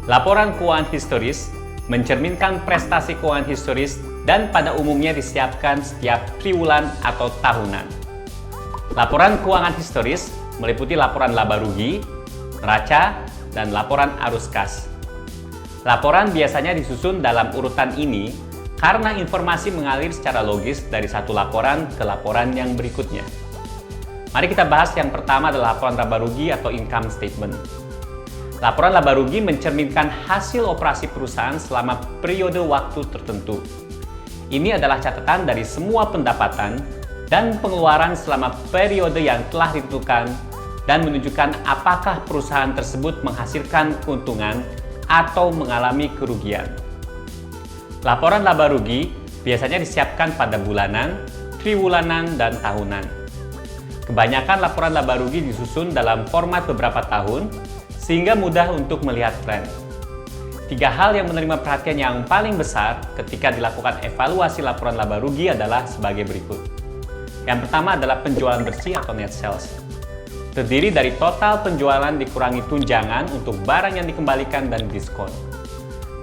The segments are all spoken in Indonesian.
Laporan keuangan historis mencerminkan prestasi keuangan historis dan pada umumnya disiapkan setiap triwulan atau tahunan. Laporan keuangan historis meliputi laporan laba rugi, neraca, dan laporan arus kas. Laporan biasanya disusun dalam urutan ini karena informasi mengalir secara logis dari satu laporan ke laporan yang berikutnya. Mari kita bahas yang pertama adalah laporan laba rugi atau income statement. Laporan laba rugi mencerminkan hasil operasi perusahaan selama periode waktu tertentu. Ini adalah catatan dari semua pendapatan dan pengeluaran selama periode yang telah ditentukan dan menunjukkan apakah perusahaan tersebut menghasilkan keuntungan atau mengalami kerugian. Laporan laba rugi biasanya disiapkan pada bulanan, triwulanan, dan tahunan. Kebanyakan laporan laba rugi disusun dalam format beberapa tahun, sehingga mudah untuk melihat tren. 3 hal yang menerima perhatian yang paling besar ketika dilakukan evaluasi laporan laba rugi adalah sebagai berikut. Yang pertama adalah penjualan bersih atau net sales. Terdiri dari total penjualan dikurangi tunjangan untuk barang yang dikembalikan dan diskon.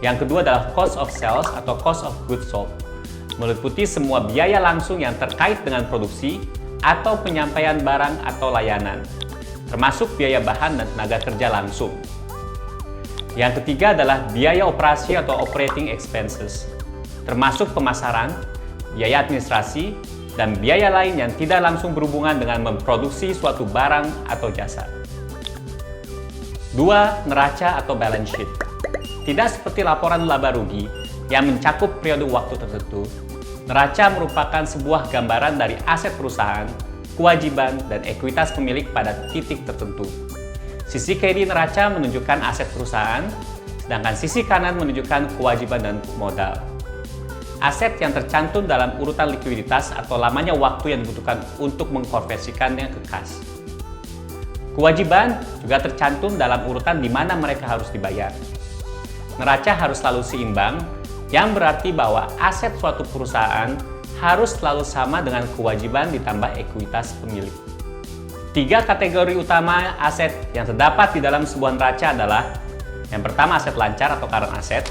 Yang kedua adalah cost of sales atau cost of goods sold. Meliputi semua biaya langsung yang terkait dengan produksi atau penyampaian barang atau layanan, termasuk biaya bahan dan tenaga kerja langsung. Yang ketiga adalah biaya operasi atau operating expenses, termasuk pemasaran, biaya administrasi, dan biaya lain yang tidak langsung berhubungan dengan memproduksi suatu barang atau jasa. 2. Neraca atau balance sheet. Tidak seperti laporan laba rugi yang mencakup periode waktu tertentu, neraca merupakan sebuah gambaran dari aset perusahaan, kewajiban, dan ekuitas pemilik pada titik tertentu. Sisi kiri neraca menunjukkan aset perusahaan, sedangkan sisi kanan menunjukkan kewajiban dan modal. Aset yang tercantum dalam urutan likuiditas atau lamanya waktu yang dibutuhkan untuk mengkonversikannya ke kas. Kewajiban juga tercantum dalam urutan di mana mereka harus dibayar. Neraca harus selalu seimbang, yang berarti bahwa aset suatu perusahaan harus selalu sama dengan kewajiban ditambah ekuitas pemilik. 3 kategori utama aset yang terdapat di dalam sebuah neraca adalah: yang pertama aset lancar atau current asset,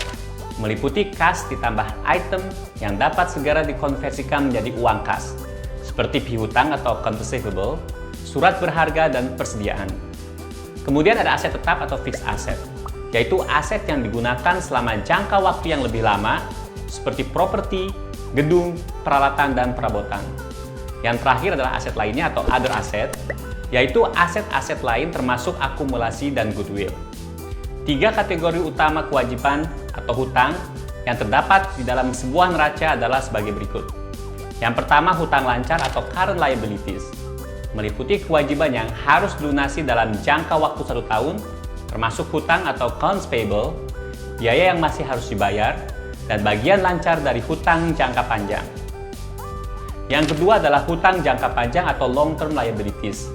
meliputi kas ditambah item yang dapat segera dikonversikan menjadi uang kas, seperti piutang atau account receivable, surat berharga, dan persediaan. Kemudian ada aset tetap atau fixed asset, yaitu aset yang digunakan selama jangka waktu yang lebih lama, seperti properti, gedung, peralatan, dan perabotan. Yang terakhir adalah aset lainnya atau other asset, yaitu aset-aset lain termasuk akumulasi dan goodwill. 3 kategori utama kewajiban atau hutang yang terdapat di dalam sebuah neraca adalah sebagai berikut. Yang pertama, hutang lancar atau current liabilities, meliputi kewajiban yang harus dilunasi dalam jangka waktu 1 tahun, termasuk hutang atau accounts payable, biaya yang masih harus dibayar, dan bagian lancar dari hutang jangka panjang. Yang kedua adalah hutang jangka panjang atau long-term liabilities,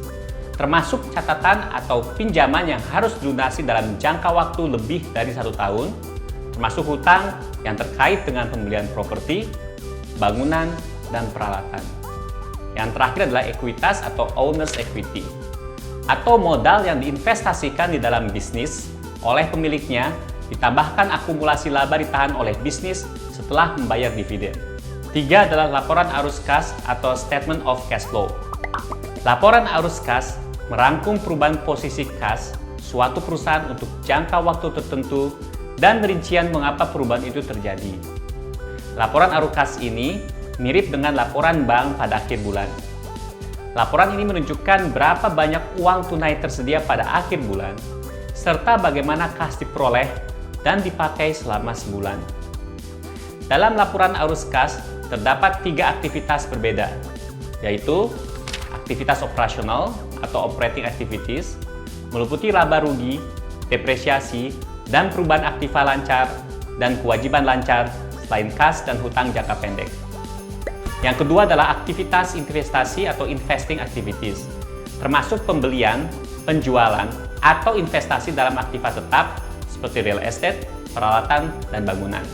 termasuk catatan atau pinjaman yang harus dilunasi dalam jangka waktu lebih dari 1 tahun, termasuk hutang yang terkait dengan pembelian properti, bangunan, dan peralatan. Yang terakhir adalah ekuitas atau owner's equity, atau modal yang diinvestasikan di dalam bisnis oleh pemiliknya, ditambahkan akumulasi laba ditahan oleh bisnis setelah membayar dividen. 3 adalah laporan arus kas atau statement of cash flow. Laporan arus kas merangkum perubahan posisi kas suatu perusahaan untuk jangka waktu tertentu dan rincian mengapa perubahan itu terjadi. Laporan arus kas ini mirip dengan laporan bank pada akhir bulan. Laporan ini menunjukkan berapa banyak uang tunai tersedia pada akhir bulan, serta bagaimana kas diperoleh dan dipakai selama sebulan. Dalam laporan arus kas, terdapat 3 aktivitas berbeda, yaitu aktivitas operasional atau operating activities, meliputi laba rugi, depresiasi, dan perubahan aktiva lancar, dan kewajiban lancar selain kas dan hutang jangka pendek. Yang kedua adalah aktivitas investasi atau investing activities, termasuk pembelian, penjualan, atau investasi dalam aktiva tetap seperti real estate, peralatan, dan bangunan.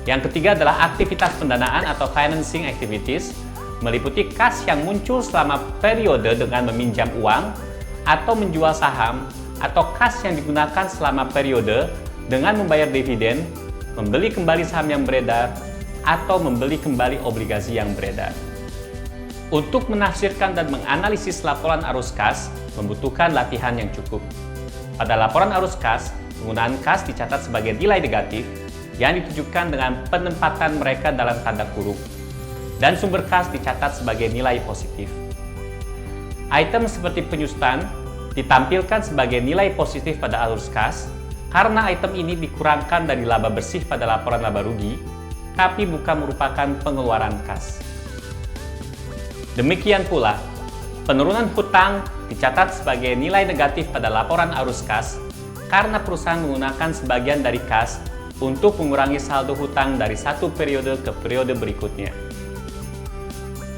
Yang ketiga adalah aktivitas pendanaan atau financing activities, meliputi kas yang muncul selama periode dengan meminjam uang atau menjual saham atau kas yang digunakan selama periode dengan membayar dividen, membeli kembali saham yang beredar, atau membeli kembali obligasi yang beredar. Untuk menafsirkan dan menganalisis laporan arus kas membutuhkan latihan yang cukup. Pada laporan arus kas, penggunaan kas dicatat sebagai nilai negatif yang ditujukan dengan penempatan mereka dalam tanda kurung, dan sumber kas dicatat sebagai nilai positif. Item seperti penyusutan ditampilkan sebagai nilai positif pada arus kas karena item ini dikurangkan dari laba bersih pada laporan laba rugi, tapi bukan merupakan pengeluaran kas. Demikian pula, penurunan hutang dicatat sebagai nilai negatif pada laporan arus kas karena perusahaan menggunakan sebagian dari kas untuk mengurangi saldo hutang dari satu periode ke periode berikutnya.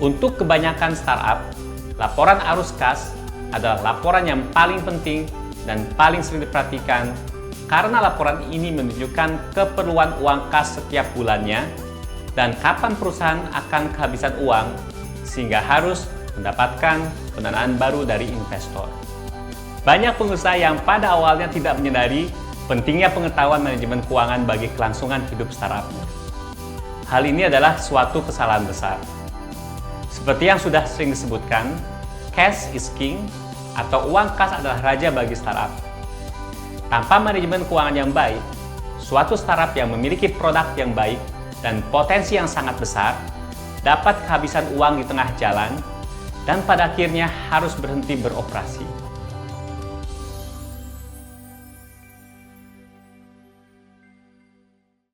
Untuk kebanyakan startup, laporan arus kas adalah laporan yang paling penting dan paling sering diperhatikan karena laporan ini menunjukkan keperluan uang kas setiap bulannya dan kapan perusahaan akan kehabisan uang sehingga harus mendapatkan pendanaan baru dari investor. Banyak pengusaha yang pada awalnya tidak menyadari pentingnya pengetahuan manajemen keuangan bagi kelangsungan hidup startupnya. Hal ini adalah suatu kesalahan besar. Seperti yang sudah sering disebutkan, cash is king atau uang kas adalah raja bagi startup. Tanpa manajemen keuangan yang baik, suatu startup yang memiliki produk yang baik dan potensi yang sangat besar dapat kehabisan uang di tengah jalan dan pada akhirnya harus berhenti beroperasi.